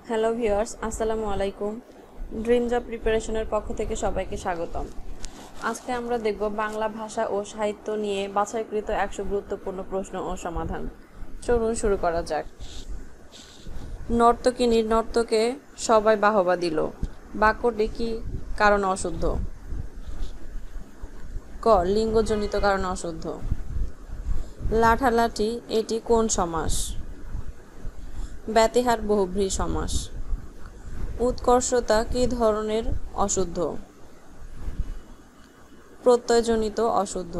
Hello viewers, আসসালামু আলাইকুম। Dream job প্রিপারেশনের পক্ষ থেকে সবাইকে স্বাগতম। আজকে আমরা দেখব বাংলা ভাষা ও সাহিত্য নিয়ে বাছাইকৃত 100 গুরুত্বপূর্ণ প্রশ্ন ও সমাধান। চলুন শুরু করা যাক। নর্তকিনীর নর্তকে সবাই বাহবা দিল। বাক্যটি কি কারণে অশুদ্ধ? ক. লিঙ্গজনিত কারণে অশুদ্ধ। লাঠালাঠি এটি কোন সমাস? ব্যতিহার বহুব্রীহি সমাস। উৎকর্ষতা কি ধরনের অশুদ্ধ? প্রত্যয়জনিত অশুদ্ধ।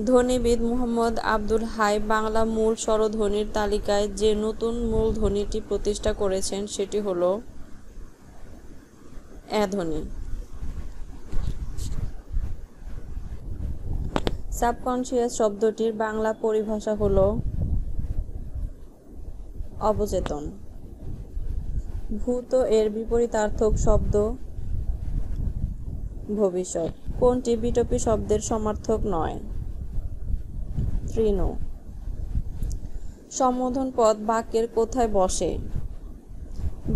ধ্বনিবিদ মুহাম্মদ আব্দুল হাই বাংলা মূল স্বরধ্বনির তালিকায় যে নতুন মূলধ্বনিটি প্রতিষ্ঠা করেছেন সেটি হল এ ধ্বনি। সাবকনশিয়াস শব্দটির বাংলা পরিভাষা হল অবচেতন। ভূত এর বিপরীতার্থক শব্দ ভবিষ্যৎ। কোনটি বিটপি শব্দের সমার্থক নয়? তৃণ। সম্বোধন পদ বাক্যের কোথায় বসে?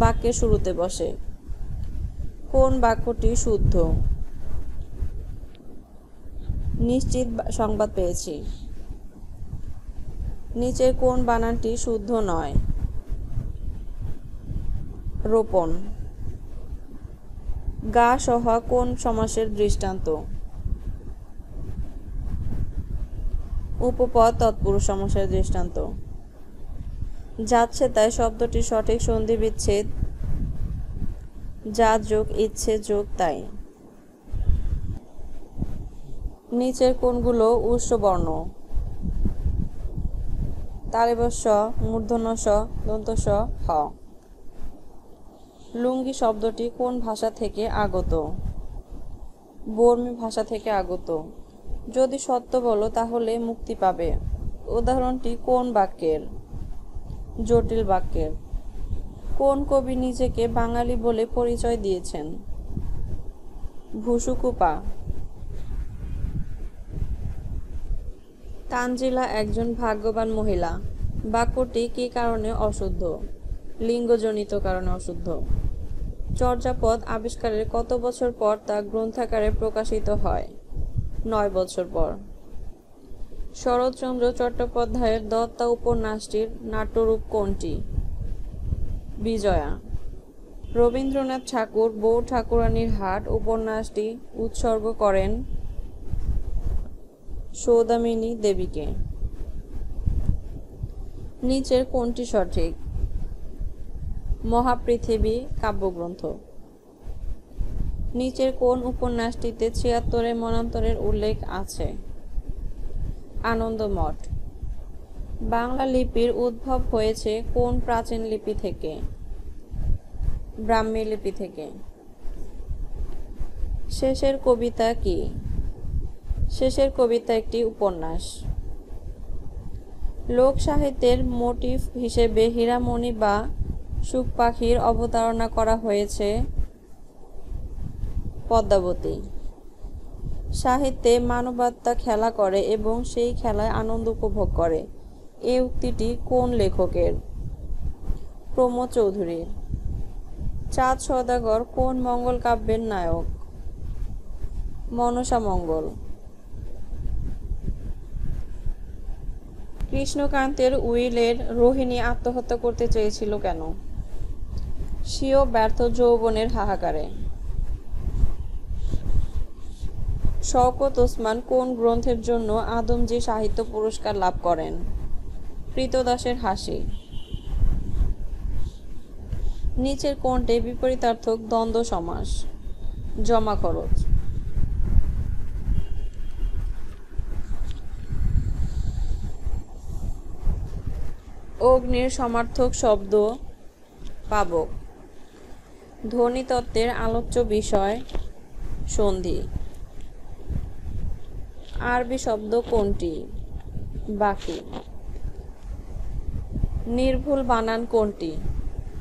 বাক্যের শুরুতে বসে। কোন বাক্যটি শুদ্ধ? নিশ্চিত সংবাদ পেয়েছি। নিচের কোন বানানটি শুদ্ধ নয়? রোপণ। গা সহা কোন সমাসের দৃষ্টান্ত? উপপদ তৎপুরুষ সমাসের দৃষ্টান্ত। যাচ্ছে তাই শব্দটির সঠিক সন্ধি বিচ্ছেদ যা যোগ ইচ্ছে যোগ তাই। নিচের কোনগুলো উষ্ণ বর্ণ? তালব্য শ, মূর্ধন্য ষ, দন্ত স, হ। লুঙ্গি শব্দটি কোন ভাষা থেকে আগত? বর্মী ভাষা থেকে আগত। যদি সত্য বলো তাহলে মুক্তি পাবে। উদাহরণটি কোন বাক্যের? জটিল বাক্যের। কোন কবি নিজেকে বাঙালি বলে পরিচয় দিয়েছেন? ভুসুকুপা। তানজিলা একজন ভাগ্যবান মহিলা। বাক্যটি কি কারণে অশুদ্ধ? লিঙ্গজনিত কারণে অশুদ্ধ। চর্যাপদ আবিষ্কারের কত বছর পর তা গ্রন্থাকারে প্রকাশিত হয়? 9 বছর পর। শরৎচন্দ্র চট্টোপাধ্যায়ের দত্তা উপন্যাসটির নাট্যরূপ কোনটি? বিজয়া। রবীন্দ্রনাথ ঠাকুর বউ ঠাকুরানীর হাট উপন্যাসটি উৎসর্গ করেন সৌদামিনী দেবীকে। নিচের কোনটি সঠিক? মহাপৃথিবী কাব্যগ্রন্থ। নিচের কোন উপন্যাসটিতে 76 মন্বন্তরের উল্লেখ আছে? আনন্দমঠ। বাংলা লিপির উদ্ভব হয়েছে কোন প্রাচীন লিপি থেকে? ব্রাহ্মী লিপি থেকে। শেষের কবিতা কি? শেষের কবিতা একটি উপন্যাস। লোক সাহিত্যের মোটিভ হিসেবে হীরামণি বা সুখ পাখির অবতারণা করা হয়েছে পদ্মাবতী। সাহিত্যে মানবাত্মা খেলা করে এবং সেই খেলায় আনন্দ উপভোগ করে, এ উক্তিটি কোন লেখকের? প্রমোদ চৌধুরীর। চাঁদ সওদাগর কোন মঙ্গল কাব্যের নায়ক? মনসা মঙ্গল। কৃষ্ণকান্তের উইলের রোহিণী আত্মহত্যা করতে চেয়েছিল কেন? স্বীয় ব্যর্থ যৌবনের হাহাকারে। শওকত ওসমান কোন গ্রন্থের জন্য আদমজী সাহিত্য পুরস্কার লাভ করেন? ক্রীতদাসের হাসি। নিচের কোনটি বিপরীতার্থক দ্বন্দ্ব সমাস? জমা খরচ। অগ্নির সমার্থক শব্দ পাবক। ধ্বনিতত্ত্বের আলোচ্য বিষয় সন্ধি। আরবি শব্দ কোনটি? বাকি। নির্ভুল বানান কোনটি?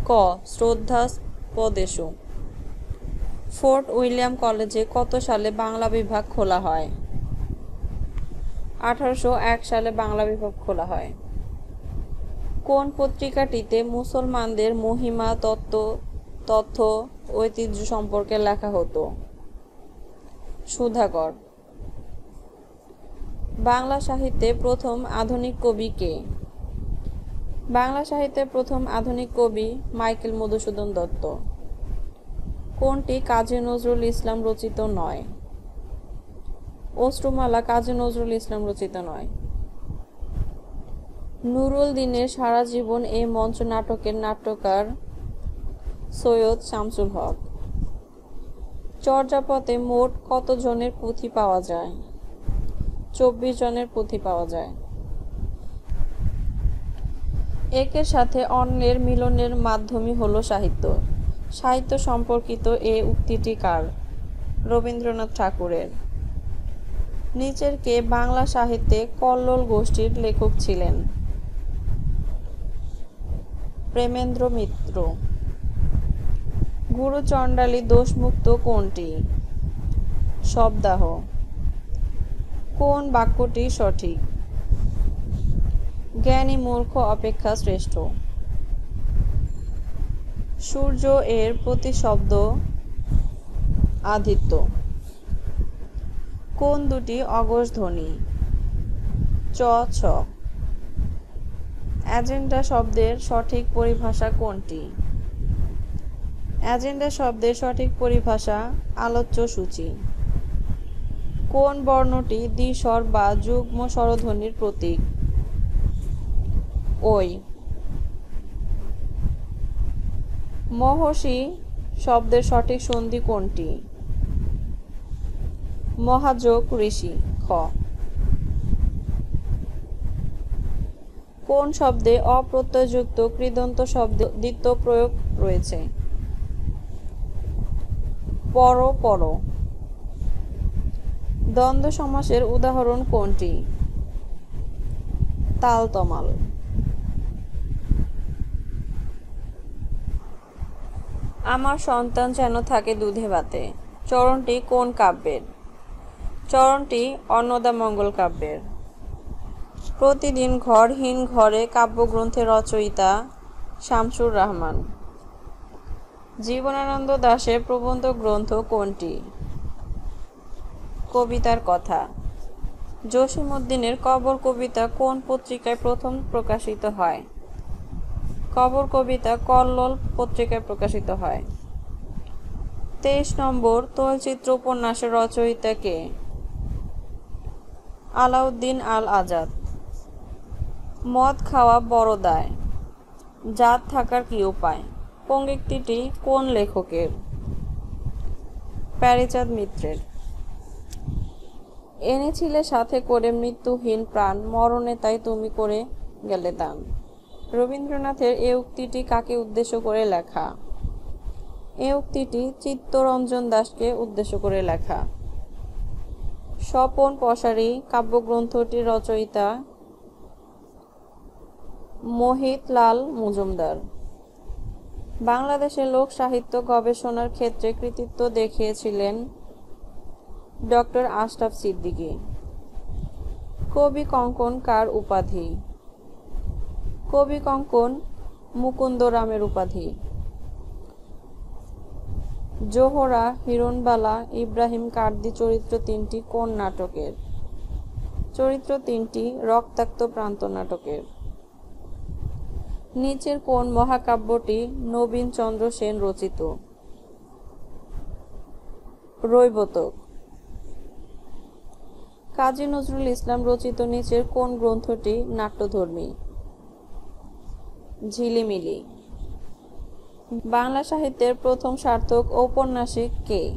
ক. শ্রদ্ধাস্পদেষু। ফোর্ট উইলিয়াম কলেজে কত সালে বাংলা বিভাগ খোলা হয়? 1801 সালে বাংলা বিভাগ খোলা হয়। ক. কোন পত্রিকাটিতে মুসলমানদের মহিমা তথ্য ঐতিহ্য সম্পর্কে লেখা হতো? সুধাকর। বাংলা সাহিত্যে প্রথম আধুনিক কবি কে? বাংলা সাহিত্যের প্রথম আধুনিক কবি মাইকেল মধুসূদন দত্ত। কোনটি কাজী নজরুল ইসলাম রচিত নয়? অশ্রুমালা কাজী নজরুল ইসলাম রচিত নয়। নুরুল দিনের সারা জীবন এই মঞ্চ নাটকের নাট্যকার সৈয়দ শামসুল হক। চর্যাপদে মোট কত জনের পুঁথি পাওয়া যায়? 24 জনের পুঁথি পাওয়া যায়। একের সাথে অন্যের মিলনের মাধ্যমই হলো সাহিত্য। সাহিত্য সম্পর্কিত এ উক্তিটি কার? রবীন্দ্রনাথ ঠাকুরের। নিচের কে বাংলা সাহিত্যে কল্লোল গোষ্ঠীর লেখক ছিলেন? প্রেমেন্দ্র মিত্র। গুরু চণ্ডালী দোষমুক্ত কোনটি? শবদাহ। কোন বাক্যটি সঠিক? জ্ঞানী মূর্খ অপেক্ষা শ্রেষ্ঠ। সূর্য এর প্রতিশব্দ আদিত্য। কোন দুটি অঘোষ ধ্বনি? চ ছ। এজেন্ডা শব্দের সঠিক পরিভাষা কোনটি? এজেন্ডা শব্দের সঠিক পরিভাষা আলোচ্য সূচি। কোন বর্ণটি দ্বিস্বর বা যুগ্ম স্বরধ্বনির প্রতীক? ওই। মহর্ষি শব্দের সঠিক সন্ধি কোনটি? মহাযোগ ঋষি। খ। কোন শব্দে অপ্রত্যয়যুক্ত কৃদন্ত শব্দে দ্বিত্ব প্রয়োগ রয়েছে? পর পর। দ্বন্দ্ব সমাসের উদাহরণ কোনটি? তালতমাল। আমার সন্তান যেন থাকে দুধে ভাতে চরণটি কোন কাব্যের? চরণটি অন্নদামঙ্গল কাব্যের। প্রতিদিন ঘরহীন ঘরে কাব্যগ্রন্থের রচয়িতা শামসুর রাহমান। জীবনানন্দ দাশের প্রবন্ধ গ্রন্থ কোনটি? কবিতার কথা। জসীমউদ্দীনের কবর কবিতা কোন পত্রিকায় প্রথম প্রকাশিত হয়? কবর কবিতা কল্লোল পত্রিকায় প্রকাশিত হয়। 23 নম্বর তৈলচিত্র উপন্যাসের রচয়িতা কে? আলাউদ্দিন আল আজাদ। মদ খাওয়া বড় দায়, জাত থাকার কি উপায় পঙ্ক্তিটি কোন লেখকের? প্যারীচাঁদ মিত্রের। এনেছিলে সাথে করে মৃত্যুহীন প্রাণ, মরণে তাই তুমি করে গেলে দান। রবীন্দ্রনাথের এ উক্তিটি কাকে উদ্দেশ্য করে লেখা? এ উক্তিটি চিত্তরঞ্জন দাশকে উদ্দেশ্য করে লেখা। স্বপন পসারী কাব্যগ্রন্থটির রচয়িতা মোহিতলাল মজুমদার। বাংলাদেশের লোক সাহিত্য গবেষণার ক্ষেত্রে কৃতিত্ব দেখিয়েছিলেন ডক্টর আশরাফ সিদ্দিকী। কবি কঙ্কন কার উপাধি? কবি কঙ্কন মুকুন্দরামের উপাধি। জোহরা, হিরণবালা, ইব্রাহিম কার্দি চরিত্র তিনটি কোন নাটকের? চরিত্র তিনটি রক্তাক্ত প্রান্ত নাটকের। নিচের কোন মহাকাব্যটি নবীনচন্দ্র সেন রচিত? রৈবতক। কাজী নজরুল ইসলাম রচিত নিচের কোন গ্রন্থটি নাট্যধর্মী? ঝিলিমিলি। বাংলা সাহিত্যের প্রথম সার্থক ঔপন্যাসিক কে?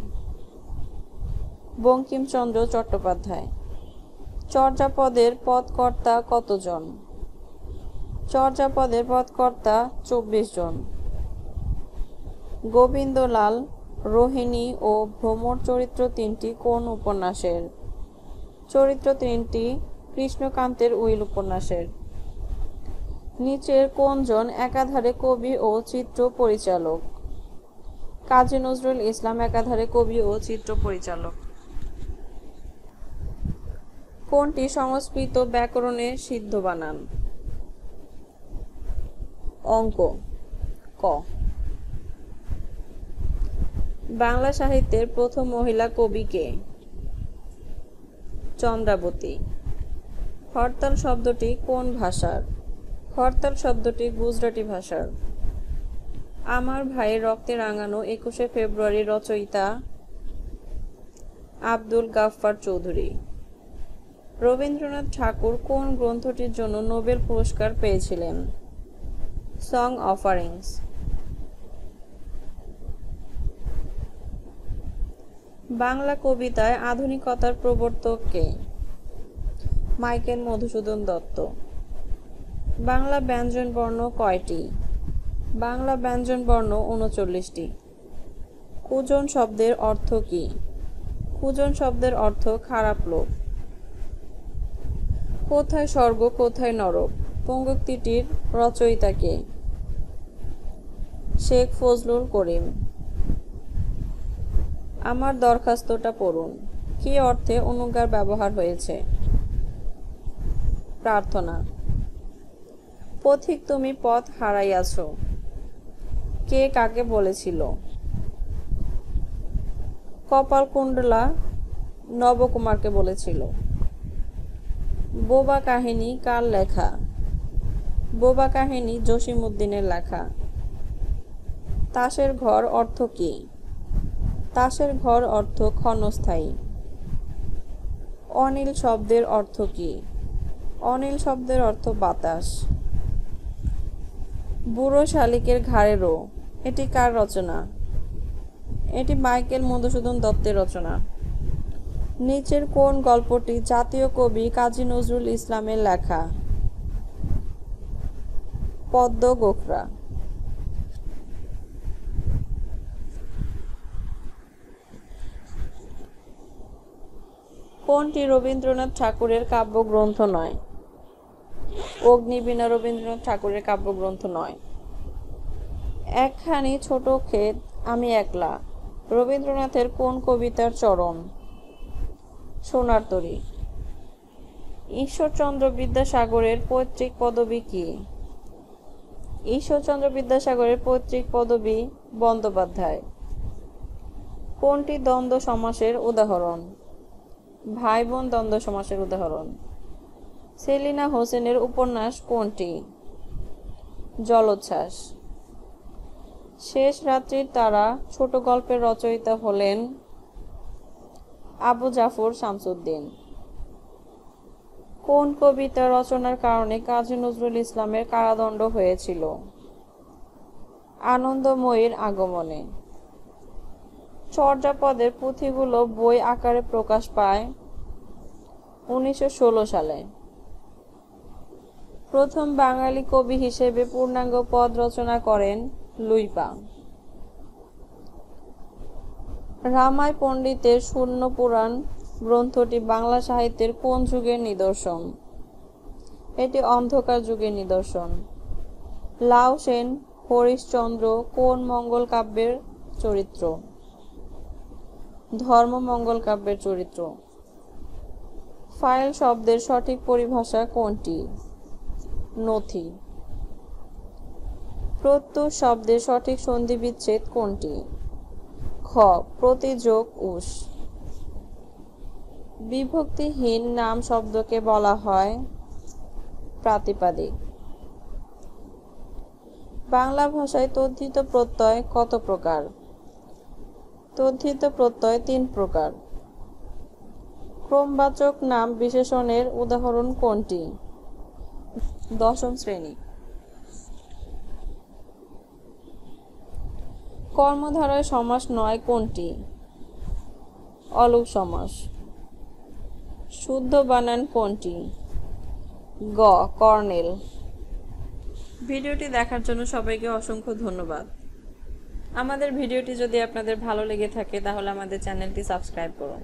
বঙ্কিমচন্দ্র চট্টোপাধ্যায়। চর্যাপদের পদকর্তা কতজন? চর্যাপদের পদকর্তা 24 জন। গোবিন্দলাল, রোহিণী ও ভ্রমর চরিত্র তিনটি কোন উপন্যাসের? চরিত্র তিনটি কৃষ্ণকান্তের উইল উপন্যাসের। নিচের কোনজন একাধারে কবি ও চিত্র পরিচালক? কাজী নজরুল ইসলাম একাধারে কবি ও চিত্র পরিচালক। কোনটি সংস্কৃত ব্যাকরণে সিদ্ধ বানান? অঙ্ক। ক। বাংলা সাহিত্যের প্রথম মহিলা কবি কে? চন্দ্রাবতী। হরতাল শব্দটি কোন ভাষার? হরতাল শব্দটি গুজরাটি ভাষার। আমার ভাইয়ের রক্তে রাঙানো 21শে ফেব্রুয়ারি রচয়িতা আব্দুল গাফফার চৌধুরী। রবীন্দ্রনাথ ঠাকুর কোন গ্রন্থটির জন্য নোবেল পুরস্কার পেয়েছিলেন? Song offerings. বাংলা কবিতায় আধুনিকতার প্রবর্তক কে? মাইকেল মধুসূদন দত্ত। বাংলা ব্যঞ্জনবর্ণ কয়টি? বাংলা ব্যঞ্জনবর্ণ 39টি। কুজন শব্দের অর্থ কী? কুজন শব্দের অর্থ খারাপ লোক। কোথায় স্বর্গ কোথায় নরক পঙ্ক্তিটির রচয়িতা কে? শেখ ফজলুল করিম। আমার দরখাস্তটা পড়ুন। কী অর্থে অনুজ্ঞার ব্যবহার হয়েছে? প্রার্থনা। পথিক তুমি পথ হারাইয়াছ, কে কাকে বলেছিল? কপালকুণ্ডলা নবকুমারকে বলেছিল। বোবা কাহিনী কার লেখা? বোবা কাহিনী জসিমউদ্দিনের লেখা। তাসের ঘর অর্থ কী? তাসের ঘর অর্থ ক্ষণস্থায়ী। অনিল শব্দের অর্থ কী? অনিল শব্দের অর্থ বাতাস। বুড়ো শালিকের ঘাড়েরও, এটি কার রচনা? এটি মাইকেল মধুসূদন দত্তের রচনা। নিচের কোন গল্পটি জাতীয় কবি কাজী নজরুল ইসলামের লেখা? পদ্ম গোখরা। কোনটি রবীন্দ্রনাথ ঠাকুরের কাব্যগ্রন্থ নয়? অগ্নিবীণা রবীন্দ্রনাথ ঠাকুরের কাব্যগ্রন্থ নয়। একখানি ছোট ক্ষেত আমি একলা রবীন্দ্রনাথের কোন কবিতার চরণ? সোনার তরী। ঈশ্বরচন্দ্র বিদ্যাসাগরের পৈতৃক পদবী কী? ঈশ্বরচন্দ্র বিদ্যাসাগরের পৈতৃক পদবী বন্দ্যোপাধ্যায়। কোনটি দ্বন্দ্ব সমাসের উদাহরণ? ভাই বোন দ্বন্দ্ব সমাসের উদাহরণ। সেলিনা হোসেনের উপন্যাস কোনটি? জলোচ্ছ্বাস। শেষ রাত্রির তারা ছোট গল্পের রচয়িতা হলেন আবু জাফর শামসুদ্দিন। কোন কবিতা রচনার কারণে কাজী নজরুল ইসলামের কারাদণ্ড হয়েছিল? আনন্দময়ীর আগমনে। চর্যাপদের পুঁথিগুলো বই আকারে প্রকাশ পায় 1916 সালে। প্রথম বাঙালি কবি হিসেবে পূর্ণাঙ্গ পদ রচনা করেন লুইপা। রামাই পণ্ডিতের শূন্য পুরাণ গ্রন্থটি বাংলা সাহিত্যের কোন যুগের নিদর্শন? এটি অন্ধকার যুগের নিদর্শন। লাউ সেন হরিশ্চন্দ্র কোন মঙ্গল কাব্যের চরিত্র? ধর্মমঙ্গল কাব্যের চরিত্র। ফাইল শব্দের সঠিক পরিভাষা কোনটি? নথি। প্রত্যয় শব্দের সঠিক সন্ধিবিচ্ছেদ কোনটি? খ প্রতি যোগ উস। বিভক্তিহীন নাম শব্দকে বলা হয় প্রাতিপাদিক। বাংলা ভাষায় তদ্ধিত প্রত্যয় কত প্রকার? তদ্ধিত প্রত্যয় 3 প্রকার। ক্রমবাচক নাম বিশেষণের উদাহরণ কোনটি? দশম শ্রেণী। কর্মধারয় সমাস নয় কোনটি? অলোপ সমাস। শুদ্ধ বানান কোনটি? গ কর্নেল। ভিডিওটি দেখার জন্য সবাইকে অসংখ্য ধন্যবাদ। আমাদের ভিডিওটি যদি আপনাদের ভালো লেগে থাকে তাহলে আমাদের চ্যানেলটি সাবস্ক্রাইব করুন।